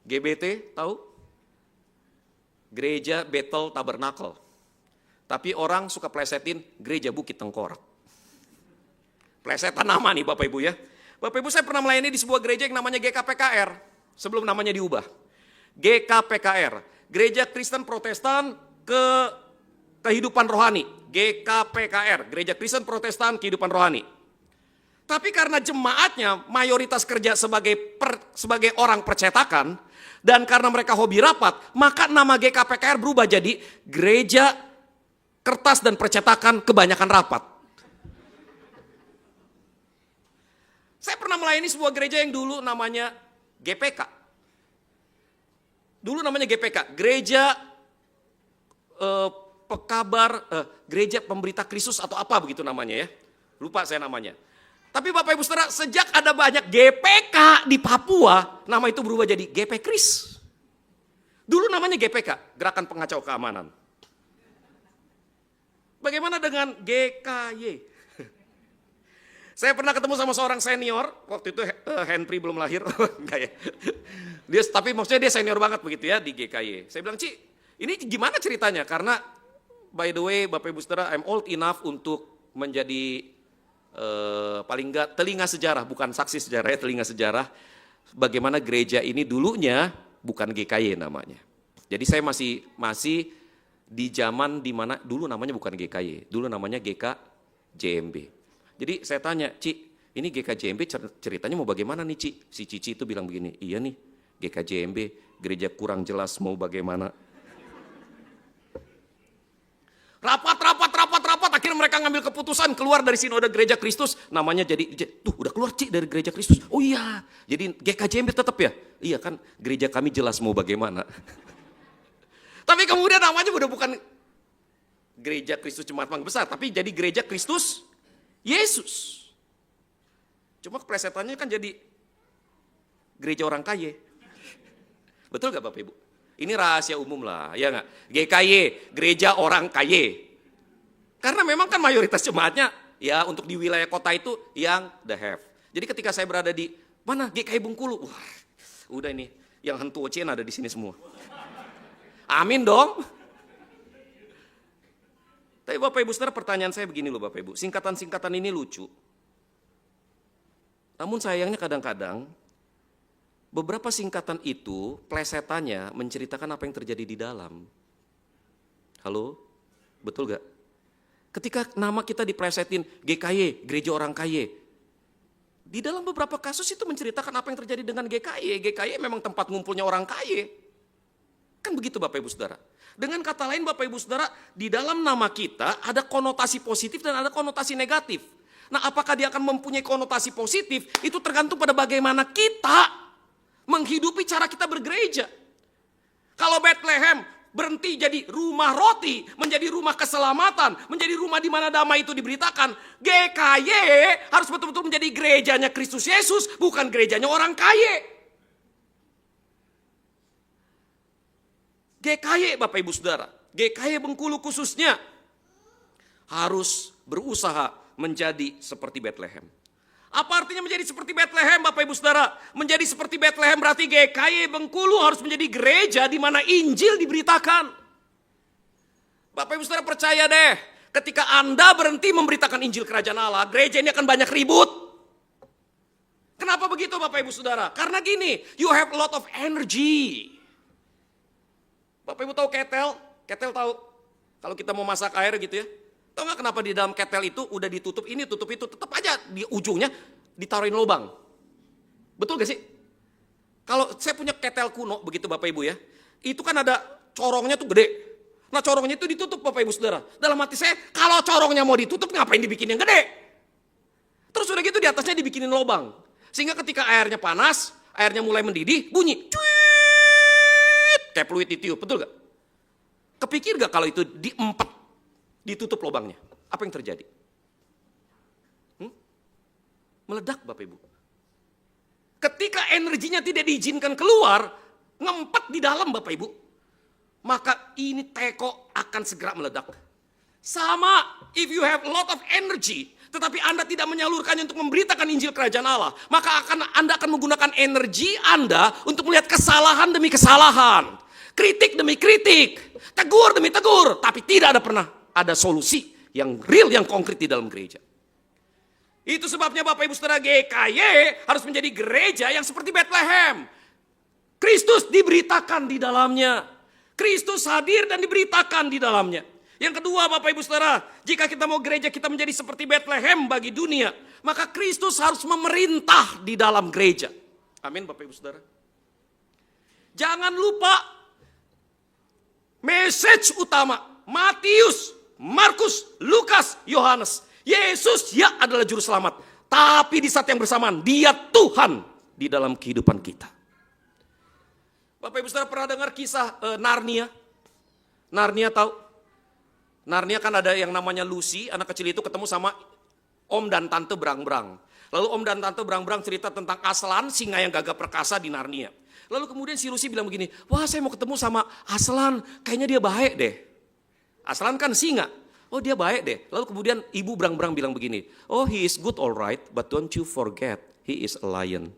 GBT tahu? Gereja Bethel Tabernacle. Tapi orang suka plesetin Gereja Bukit Tengkorak. Plesetan nama nih Bapak Ibu ya. Bapak Ibu, saya pernah melayani di sebuah gereja yang namanya GKPKR. Sebelum namanya diubah. GKPKR. Gereja Kristen Protestan Kehidupan Rohani. GKPKR. Gereja Kristen Protestan Kehidupan Rohani. Tapi karena jemaatnya mayoritas kerja sebagai orang percetakan. Dan karena mereka hobi rapat. Maka nama GKPKR berubah jadi Gereja Kertas dan Percetakan Kebanyakan Rapat. Saya pernah melayani sebuah gereja yang dulu namanya GPK. Dulu namanya GPK, Gereja Gereja Pemberita Kristus atau apa begitu namanya ya. Lupa saya namanya. Tapi Bapak Ibu Saudara, sejak ada banyak GPK di Papua, nama itu berubah jadi GP Kris. Dulu namanya GPK, Gerakan Pengacau Keamanan. Bagaimana dengan GKY? Saya pernah ketemu sama seorang senior, waktu itu Henry belum lahir, enggak ya. Tapi maksudnya dia senior banget begitu ya di GKY. Saya bilang, Ci, ini gimana ceritanya? Karena by the way Bapak Ibu Saudara, I'm old enough untuk menjadi paling enggak telinga sejarah, bukan saksi sejarah ya, telinga sejarah. Bagaimana gereja ini dulunya bukan GKY namanya. Jadi saya masih di zaman dimana dulu namanya bukan GKY, dulu namanya GKJMB. Jadi saya tanya, Ci, ini GKJMB ceritanya mau bagaimana nih Ci? Si Cici itu bilang begini, iya nih GKJMB, gereja kurang jelas mau bagaimana. Rapat, akhirnya mereka ngambil keputusan keluar dari sinode Gereja Kristus, namanya jadi, tuh udah keluar Ci dari Gereja Kristus. Oh iya, jadi GKJMB tetap ya? Iya kan, gereja kami jelas mau bagaimana. Tapi kemudian namanya udah bukan Gereja Kristus Jemaat Mangga Besar, tapi jadi Gereja Kristus Yesus. Cuma keplesetannya kan jadi gereja orang kaya. Betul gak Bapak Ibu? Ini rahasia umum lah, ya gak? GKY, gereja orang kaya. Karena memang kan mayoritas jemaatnya ya untuk di wilayah kota itu yang the have. Jadi ketika saya berada di mana GKY Bengkulu, wah, udah ini yang hantu ocen ada di sini semua. Amin dong. Tapi Bapak Ibu Saudara, pertanyaan saya begini loh Bapak Ibu, singkatan-singkatan ini lucu. Namun sayangnya kadang-kadang beberapa singkatan itu plesetannya menceritakan apa yang terjadi di dalam. Halo? Betul gak? Ketika nama kita diplesetin GKY, gereja orang kaya. Di dalam beberapa kasus itu menceritakan apa yang terjadi dengan GKY. GKY memang tempat ngumpulnya orang kaya. Kan begitu Bapak Ibu Saudara. Dengan kata lain Bapak Ibu Saudara, di dalam nama kita ada konotasi positif dan ada konotasi negatif. Nah, apakah dia akan mempunyai konotasi positif? Itu tergantung pada bagaimana kita menghidupi cara kita bergereja. Kalau Bethlehem berhenti jadi rumah roti, menjadi rumah keselamatan, menjadi rumah di mana damai itu diberitakan, GKY harus betul-betul menjadi gerejanya Kristus Yesus, bukan gerejanya orang kaya. GKY Bapak Ibu Saudara, GKY Bengkulu khususnya harus berusaha menjadi seperti Bethlehem. Apa artinya menjadi seperti Bethlehem Bapak Ibu Saudara? Menjadi seperti Bethlehem berarti GKY Bengkulu harus menjadi gereja di mana Injil diberitakan. Bapak Ibu Saudara percaya deh, ketika Anda berhenti memberitakan Injil Kerajaan Allah, gereja ini akan banyak ribut. Kenapa begitu Bapak Ibu Saudara? Karena gini, you have a lot of energy. Bapak Ibu tahu ketel? Ketel tahu? Kalau kita mau masak air gitu ya. Tahu nggak kenapa di dalam ketel itu udah ditutup ini, tutup itu, tetap aja di ujungnya ditaruhin lubang. Betul gak sih? Kalau saya punya ketel kuno begitu Bapak Ibu ya, itu kan ada corongnya tuh gede. Nah corongnya itu ditutup Bapak Ibu Saudara. Dalam hati saya, kalau corongnya mau ditutup ngapain dibikin yang gede? Terus udah gitu di atasnya dibikinin lubang. Sehingga ketika airnya panas, airnya mulai mendidih, bunyi. Cuit, kayak fluid ditiup, betul gak? Kepikir gak kalau itu diempet? Ditutup lubangnya, apa yang terjadi? Meledak Bapak Ibu. Ketika energinya tidak diizinkan keluar, ngempet di dalam Bapak Ibu, maka ini teko akan segera meledak. Sama, if you have a lot of energy, tetapi Anda tidak menyalurkannya untuk memberitakan Injil Kerajaan Allah, maka Anda akan menggunakan energi Anda untuk melihat kesalahan demi kesalahan, kritik demi kritik, tegur demi tegur, tapi tidak pernah ada solusi yang real, yang konkret di dalam gereja. Itu sebabnya Bapak Ibu Saudara, GKY harus menjadi gereja yang seperti Bethlehem. Kristus diberitakan di dalamnya. Kristus hadir dan diberitakan di dalamnya. Yang kedua Bapak Ibu Saudara, jika kita mau gereja kita menjadi seperti Bethlehem bagi dunia, maka Kristus harus memerintah di dalam gereja. Amin Bapak Ibu Saudara. Jangan lupa message utama Matius, Markus, Lukas, Yohanes. Yesus ya adalah juru selamat, tapi di saat yang bersamaan dia Tuhan di dalam kehidupan kita. Bapak Ibu Saudara pernah dengar kisah Narnia? Narnia tahu? Narnia kan ada yang namanya Lucy, anak kecil itu ketemu sama om dan tante berang-berang. Lalu om dan tante berang-berang cerita tentang Aslan, singa yang gagah perkasa di Narnia. Lalu kemudian si Lucy bilang begini, wah saya mau ketemu sama Aslan, kayaknya dia baik deh. Aslan kan singa. Oh dia baik deh. Lalu kemudian ibu berang-berang bilang begini, oh he is good alright, but don't you forget, he is a lion.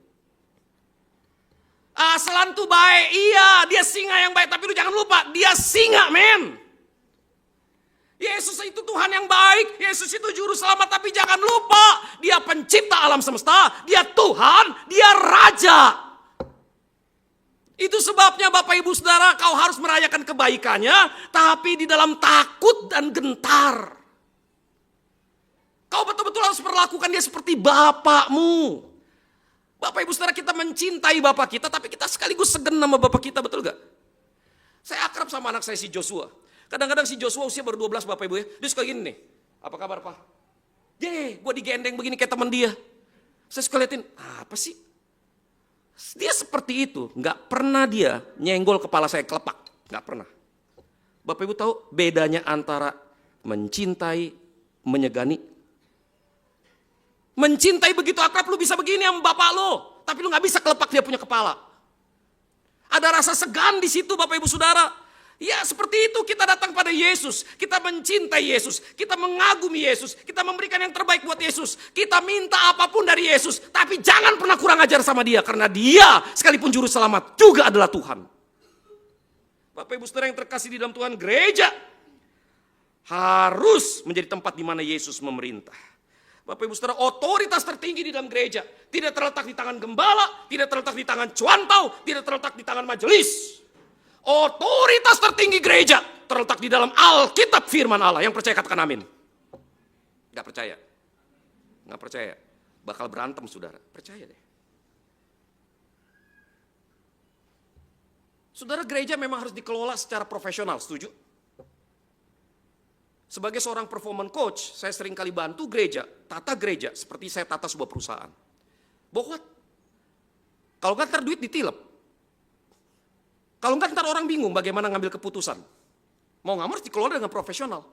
Aslan tuh baik, iya dia singa yang baik, tapi lu jangan lupa, dia singa men. Yesus itu Tuhan yang baik, Yesus itu juru selamat, tapi jangan lupa, dia pencipta alam semesta, dia Tuhan, dia Raja. Itu sebabnya Bapak Ibu Saudara, kau harus merayakan kebaikannya, tapi di dalam takut dan gentar. Kau betul-betul harus perlakukan dia seperti Bapakmu. Bapak Ibu Saudara, kita mencintai Bapak kita, tapi kita sekaligus segen sama Bapak kita, betul gak? Saya akrab sama anak saya si Joshua. Kadang-kadang si Joshua usia baru 12 Bapak Ibu ya. Dia suka gini nih, apa kabar Pak? Gue digendeng begini kayak teman dia. Saya suka liatin, apa sih? Dia seperti itu, nggak pernah dia nyenggol kepala saya kelepak, nggak pernah. Bapak Ibu tahu bedanya antara mencintai, menyegani? Mencintai begitu akrab lu bisa begini sama bapak lo, tapi lu nggak bisa kelepak dia punya kepala. Ada rasa segan di situ Bapak Ibu Saudara. Ya seperti itu kita datang pada Yesus, kita mencintai Yesus, kita mengagumi Yesus, kita memberikan yang terbaik buat Yesus, kita minta apapun dari Yesus, tapi jangan pernah kurang ajar sama dia, karena dia sekalipun juru selamat juga adalah Tuhan. Bapak Ibu Saudara yang terkasih di dalam Tuhan, gereja harus menjadi tempat di mana Yesus memerintah. Bapak Ibu Saudara, otoritas tertinggi di dalam gereja tidak terletak di tangan gembala, tidak terletak di tangan cuantau, tidak terletak di tangan majelis. Otoritas tertinggi gereja terletak di dalam Alkitab firman Allah. Yang percaya katakan amin. Gak percaya? Gak percaya? Bakal berantem saudara. Percaya deh. Saudara, gereja memang harus dikelola secara profesional, setuju? Sebagai seorang performance coach, saya sering kali bantu gereja, tata gereja seperti saya tata sebuah perusahaan. Bokot. Kalau kan ntar duit ditilep. Kalau enggak ntar orang bingung bagaimana ngambil keputusan. Mau nggak mau harus dikelola dengan profesional.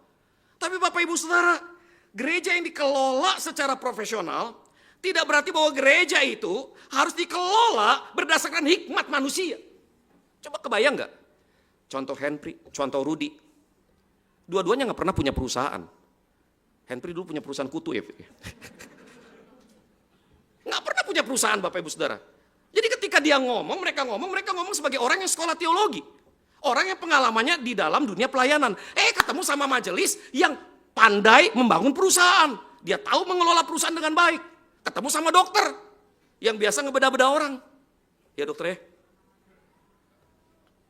Tapi Bapak Ibu Saudara, gereja yang dikelola secara profesional tidak berarti bahwa gereja itu harus dikelola berdasarkan hikmat manusia. Coba kebayang nggak? Contoh Henry, contoh Rudy. Dua-duanya nggak pernah punya perusahaan. Henry dulu punya perusahaan kutu ya. Nggak pernah punya perusahaan Bapak Ibu Saudara. Jadi ketika dia ngomong, mereka ngomong sebagai orang yang sekolah teologi. Orang yang pengalamannya di dalam dunia pelayanan. Ketemu sama majelis yang pandai membangun perusahaan. Dia tahu mengelola perusahaan dengan baik. Ketemu sama dokter yang biasa ngebedah-bedah orang. Ya dokter ya.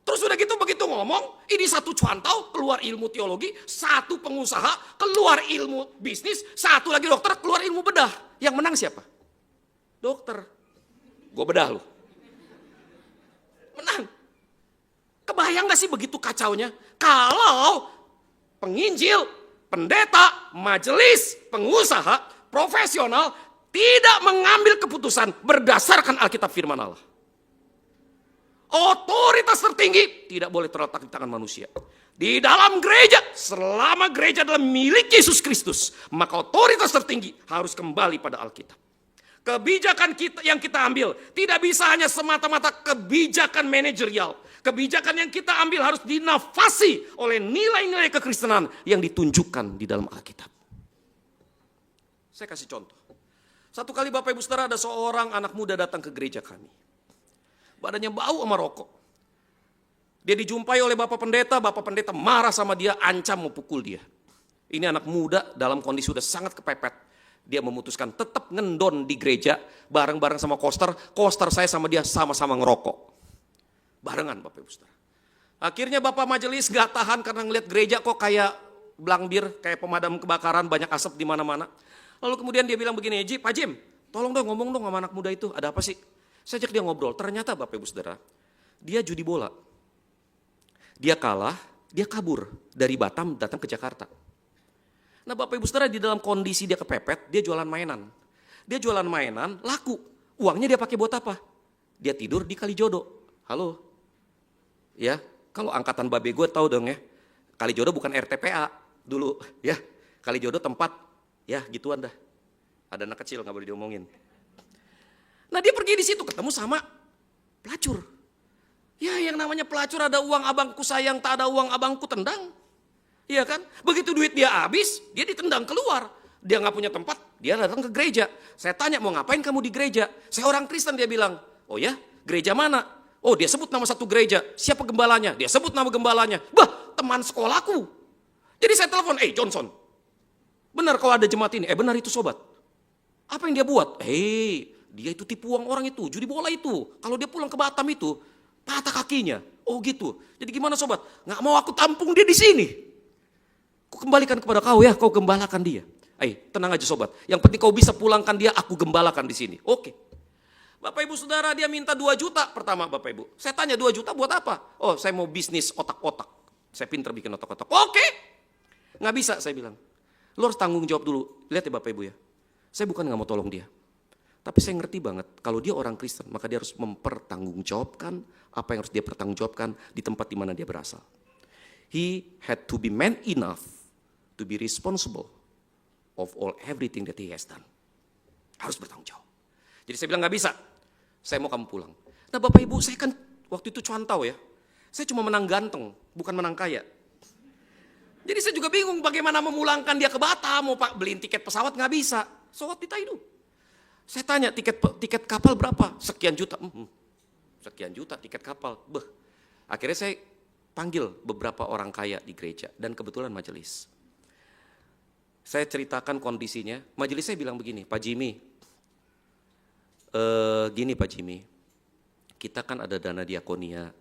Terus udah gitu begitu ngomong, ini satu cuantau keluar ilmu teologi, satu pengusaha keluar ilmu bisnis, satu lagi dokter keluar ilmu bedah. Yang menang siapa? Dokter. Gue bedah lu. Menang. Kebayang gak sih begitu kacaunya? Kalau penginjil, pendeta, majelis, pengusaha, profesional tidak mengambil keputusan berdasarkan Alkitab firman Allah. Otoritas tertinggi tidak boleh terletak di tangan manusia. Di dalam gereja, selama gereja adalah milik Yesus Kristus, maka otoritas tertinggi harus kembali pada Alkitab. Kebijakan yang kita ambil tidak bisa hanya semata-mata kebijakan manajerial. Kebijakan yang kita ambil harus dinavasi oleh nilai-nilai kekristenan yang ditunjukkan di dalam Alkitab. Saya kasih contoh. Satu kali Bapak Ibu Saudara, ada seorang anak muda datang ke gereja kami. Badannya bau sama rokok. Dia dijumpai oleh Bapak Pendeta marah sama dia, ancam mau pukul dia. Ini anak muda dalam kondisi sudah sangat kepepet. Dia memutuskan tetap ngendon di gereja bareng-bareng sama koster saya sama dia sama-sama ngerokok. Barengan Bapak Ibu Saudara. Akhirnya Bapak majelis gak tahan karena ngeliat gereja kok kayak blangbir, kayak pemadam kebakaran, banyak asap di mana-mana. Lalu kemudian dia bilang begini, Pak Jim, tolong dong ngomong dong sama anak muda itu, ada apa sih? Saya ajak dia ngobrol, ternyata Bapak Ibu Saudara, dia judi bola. Dia kalah, dia kabur dari Batam datang ke Jakarta. Nah Bapak Ibu Saudara, di dalam kondisi dia kepepet, dia jualan mainan. Dia jualan mainan, laku. Uangnya dia pakai buat apa? Dia tidur di Kalijodo. Halo? Ya, kalau angkatan babe gue tahu dong ya. Kalijodo bukan RTPA dulu ya. Kalijodo tempat, ya gituan dah. Ada anak kecil gak boleh diomongin. Nah dia pergi di situ ketemu sama pelacur. Ya yang namanya pelacur, ada uang abangku sayang, tak ada uang abangku tendang. Iya kan? Begitu duit dia habis, dia ditendang keluar. Dia gak punya tempat, dia datang ke gereja. Saya tanya, mau ngapain kamu di gereja? Saya orang Kristen, dia bilang. Oh ya, gereja mana? Oh dia sebut nama satu gereja. Siapa gembalanya? Dia sebut nama gembalanya. Bah, teman sekolahku. Jadi saya telepon, Johnson. Benar kau ada jemaat ini? Benar itu sobat. Apa yang dia buat? Dia itu tipu uang orang itu, judi bola itu. Kalau dia pulang ke Batam itu, patah kakinya. Oh gitu. Jadi gimana sobat? Gak mau aku tampung dia di sini. Aku kembalikan kepada kau ya, kau gembalakan dia. Tenang aja sobat. Yang penting kau bisa pulangkan dia, aku gembalakan di sini. Oke. Bapak Ibu Saudara, dia minta 2 juta pertama Bapak Ibu. Saya tanya 2 juta buat apa? Oh saya mau bisnis otak-otak. Saya pinter bikin otak-otak. Oke. Gak bisa saya bilang. Lu harus tanggung jawab dulu. Lihat ya Bapak Ibu ya. Saya bukan gak mau tolong dia. Tapi saya ngerti banget, kalau dia orang Kristen, maka dia harus mempertanggungjawabkan apa yang harus dia pertanggungjawabkan di tempat di mana dia berasal. He had to be man enough to be responsible of everything that he has done. Harus bertanggung jawab. Jadi saya bilang gak bisa, saya mau kamu pulang. Nah Bapak Ibu, saya kan waktu itu cuantau ya. Saya cuma menang ganteng, bukan menang kaya. Jadi saya juga bingung bagaimana memulangkan dia ke Batam, mau beliin tiket pesawat gak bisa. So what did I do? Saya tanya tiket kapal berapa? Sekian juta. Sekian juta tiket kapal. Akhirnya saya panggil beberapa orang kaya di gereja dan kebetulan majelis. Saya ceritakan kondisinya. Majelis saya bilang begini, Pak Jimmy. Gini Pak Jimmy, kita kan ada dana diakonia.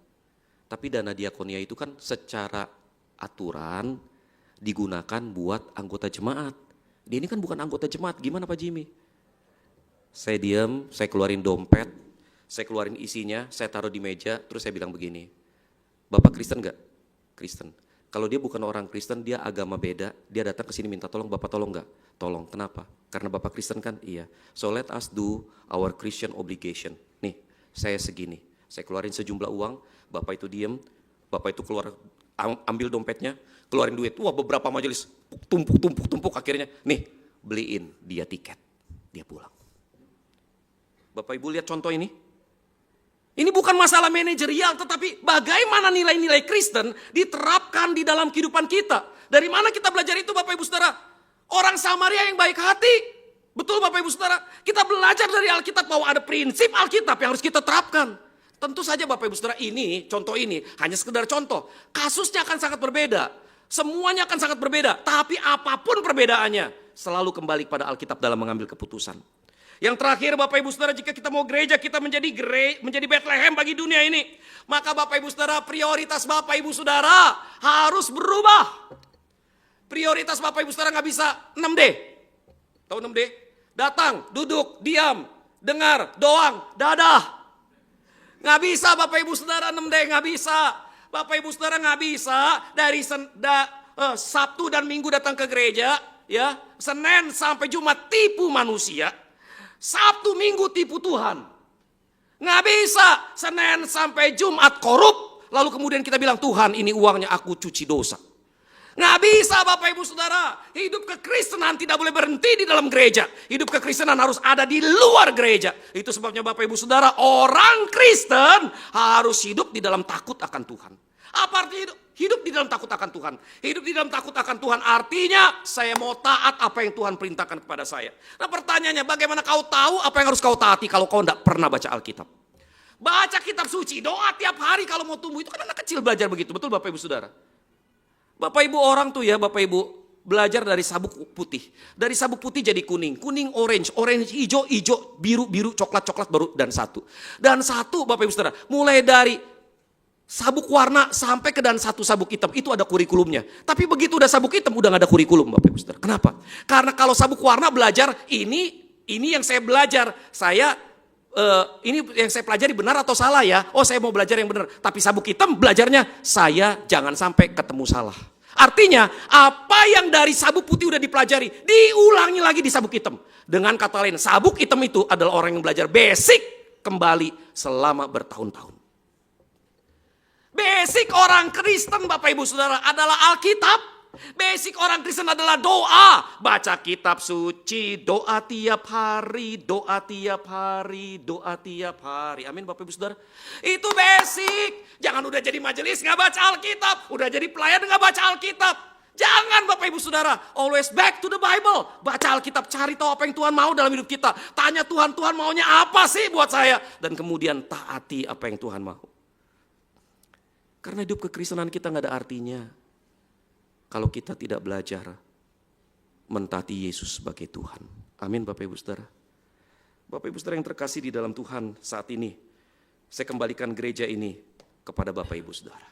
Tapi dana diakonia itu kan secara aturan digunakan buat anggota jemaat. Dia ini kan bukan anggota jemaat, gimana Pak Jimmy? Saya diam, saya keluarin dompet, saya keluarin isinya, saya taruh di meja, terus saya bilang begini, Bapak Kristen gak? Kristen. Kalau dia bukan orang Kristen, dia agama beda, dia datang ke sini minta tolong, Bapak tolong gak? Tolong, kenapa? Karena Bapak Kristen kan? Iya. So let us do our Christian obligation. Nih, saya segini, saya keluarin sejumlah uang, Bapak itu diam, Bapak itu keluar, ambil dompetnya, keluarin duit. Wah beberapa majelis, tumpuk, akhirnya, nih beliin dia tiket, dia pulang. Bapak Ibu lihat contoh ini. Ini bukan masalah manajerial, tetapi bagaimana nilai-nilai Kristen diterapkan di dalam kehidupan kita. Dari mana kita belajar itu Bapak Ibu Saudara? Orang Samaria yang baik hati. Betul Bapak Ibu Saudara? Kita belajar dari Alkitab bahwa ada prinsip Alkitab yang harus kita terapkan. Tentu saja Bapak Ibu Saudara, ini contoh ini hanya sekedar contoh. Kasusnya akan sangat berbeda. Semuanya akan sangat berbeda. Tapi apapun perbedaannya, selalu kembali kepada Alkitab dalam mengambil keputusan. Yang terakhir Bapak Ibu Saudara, jika kita mau gereja, kita menjadi Bethlehem bagi dunia ini. Maka Bapak Ibu Saudara, prioritas Bapak Ibu Saudara harus berubah. Prioritas Bapak Ibu Saudara gak bisa 6D. Tahu 6D? Datang, duduk, diam, dengar, doang, dadah. Gak bisa Bapak Ibu Saudara 6D, gak bisa. Bapak Ibu Saudara gak bisa dari Sabtu dan Minggu datang ke gereja, ya, Senin sampai Jumat tipu manusia. Sabtu Minggu tipu Tuhan. Nggak bisa Senin sampai Jumat korup. Lalu kemudian kita bilang Tuhan ini uangnya aku cuci dosa. Nggak bisa Bapak Ibu Saudara. Hidup kekristenan tidak boleh berhenti di dalam gereja. Hidup kekristenan harus ada di luar gereja. Itu sebabnya Bapak Ibu Saudara, orang Kristen harus hidup di dalam takut akan Tuhan. Apa artinya hidup di dalam takut akan Tuhan? Hidup di dalam takut akan Tuhan artinya saya mau taat apa yang Tuhan perintahkan kepada saya. Nah pertanyaannya, bagaimana kau tahu apa yang harus kau taati kalau kau tidak pernah baca Alkitab? Baca kitab suci, doa tiap hari kalau mau tumbuh. Itu kan anak kecil belajar begitu, betul Bapak Ibu Saudara? Bapak Ibu orang tuh ya, Bapak Ibu belajar dari sabuk putih. Dari sabuk putih jadi kuning, kuning orange, orange hijau, hijau, biru, biru, coklat, coklat baru dan satu. Dan satu Bapak Ibu Saudara, mulai dari sabuk warna sampai ke dan satu sabuk hitam, itu ada kurikulumnya. Tapi begitu udah sabuk hitam udah gak ada kurikulum Bapak Ibu Saudara. Kenapa? Karena kalau sabuk warna belajar ini yang saya belajar, ini yang saya pelajari benar atau salah ya? Oh saya mau belajar yang benar. Tapi sabuk hitam belajarnya saya jangan sampai ketemu salah. Artinya apa yang dari sabuk putih udah dipelajari diulangi lagi di sabuk hitam. Dengan kata lain, sabuk hitam itu adalah orang yang belajar basic kembali selama bertahun-tahun. Basic orang Kristen Bapak Ibu Saudara adalah Alkitab. Basic orang Kristen adalah doa. Baca kitab suci, doa tiap hari, doa tiap hari, doa tiap hari. Amin Bapak Ibu Saudara. Itu basic. Jangan udah jadi majelis gak baca Alkitab. Udah jadi pelayan gak baca Alkitab. Jangan Bapak Ibu Saudara. Always back to the Bible. Baca Alkitab, cari tahu apa yang Tuhan mau dalam hidup kita. Tanya Tuhan, Tuhan maunya apa sih buat saya. Dan kemudian taati apa yang Tuhan mau. Karena hidup kekristenan kita gak ada artinya kalau kita tidak belajar mentaati Yesus sebagai Tuhan. Amin Bapak Ibu Saudara. Bapak Ibu Saudara yang terkasih di dalam Tuhan, saat ini saya kembalikan gereja ini kepada Bapak Ibu Saudara.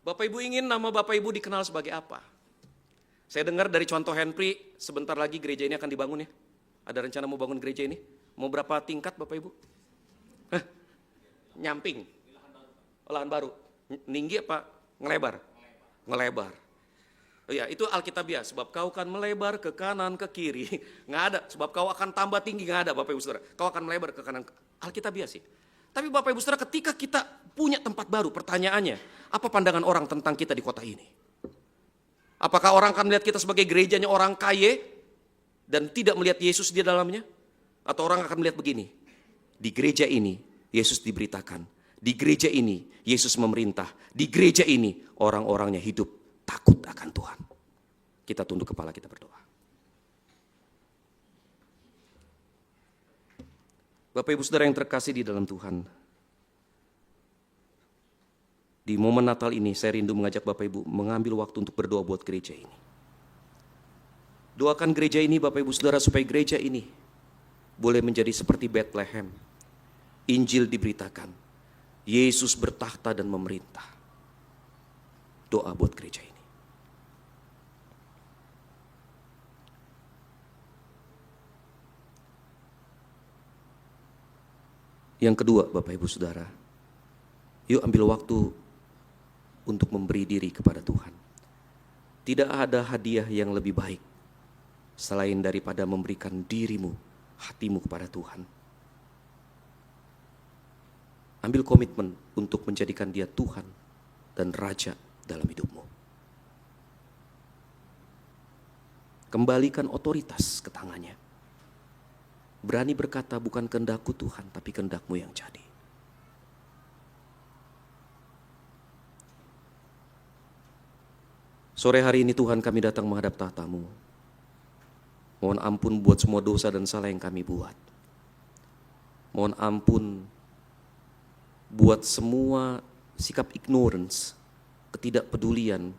Bapak Ibu ingin nama Bapak Ibu dikenal sebagai apa? Saya dengar dari contoh Henry, sebentar lagi gereja ini akan dibangun ya. Ada rencana mau bangun gereja ini? Mau berapa tingkat Bapak Ibu? Nyamping. Lahan baru. Tinggi apa? Ngelebar. Ngelebar. Oh ya, itu Alkitabiah. Sebab kau akan melebar ke kanan, ke kiri. Nggak ada. Sebab kau akan tambah tinggi. Nggak ada Bapak Ibu Saudara. Kau akan melebar ke kanan. Alkitabiah sih. Tapi Bapak Ibu Saudara, ketika kita punya tempat baru, pertanyaannya, apa pandangan orang tentang kita di kota ini? Apakah orang akan melihat kita sebagai gerejanya orang kaya dan tidak melihat Yesus di dalamnya? Atau orang akan melihat begini, di gereja ini Yesus diberitakan. Di gereja ini Yesus memerintah. Di gereja ini orang-orangnya hidup takut akan Tuhan. Kita tunduk kepala, kita berdoa. Bapak Ibu Saudara yang terkasih di dalam Tuhan. Di momen Natal ini saya rindu mengajak Bapak Ibu mengambil waktu untuk berdoa buat gereja ini. Doakan gereja ini Bapak Ibu Saudara supaya gereja ini boleh menjadi seperti Bethlehem. Injil diberitakan. Yesus bertahta dan memerintah. Doa buat gereja ini. Yang kedua Bapak Ibu Saudara, yuk ambil waktu untuk memberi diri kepada Tuhan. Tidak ada hadiah yang lebih baik selain daripada memberikan dirimu, hatimu kepada Tuhan. Ambil komitmen untuk menjadikan Dia Tuhan dan Raja dalam hidupmu. Kembalikan otoritas ke tangannya. Berani berkata, bukan kehendakku Tuhan, tapi kehendakmu yang jadi. Sore hari ini Tuhan, kami datang menghadap tahta-Mu. Mohon ampun buat semua dosa dan salah yang kami buat. Mohon ampun buat semua sikap ignorance, ketidakpedulian,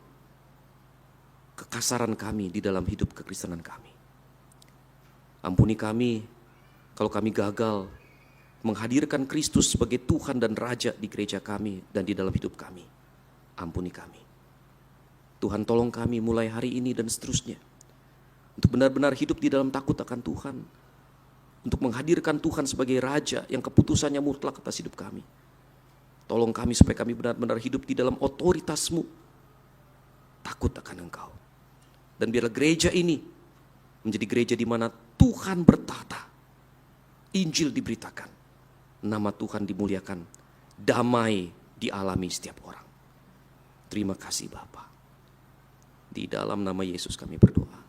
kekasaran kami di dalam hidup kekristenan kami. Ampuni kami kalau kami gagal menghadirkan Kristus sebagai Tuhan dan Raja di gereja kami dan di dalam hidup kami. Ampuni kami. Tuhan, tolong kami mulai hari ini dan seterusnya untuk benar-benar hidup di dalam takut akan Tuhan, untuk menghadirkan Tuhan sebagai Raja yang keputusannya mutlak atas hidup kami. Tolong kami supaya kami benar-benar hidup di dalam otoritas-Mu, takut akan Engkau. Dan biarlah gereja ini menjadi gereja di mana Tuhan bertahta, Injil diberitakan, nama Tuhan dimuliakan, damai dialami setiap orang. Terima kasih Bapa. Di dalam nama Yesus kami berdoa.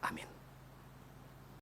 Amin.